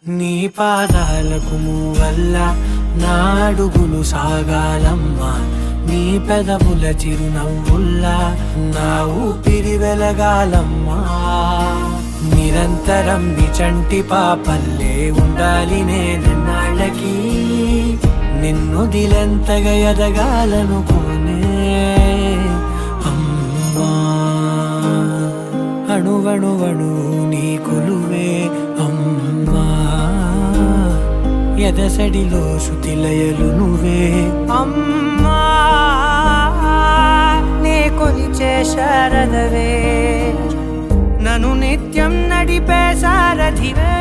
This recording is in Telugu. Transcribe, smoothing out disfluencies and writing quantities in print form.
నీ పాదాలకు మూవల్ల నా అడుగులు సాగాలమ్మా, నీ పెదవుల చిరునవ్వుల్లా నా ఊపిరి వెలగాలమ్మా. నిరంతరం నీ చంటి పాపల్లే ఉండాలి నేనన్నాళ్ళకి, నిన్ను దిలెంతగా ఎదగాలనుకోనే అమ్మా. అణువణువణు నీ కొలువే అమ్మా, ఎదసడిలో శృతిలయలు నువ్వే అమ్మా. నే కొలిచే శారదవే, నన్ను నిత్యం నడిపే సారథివే.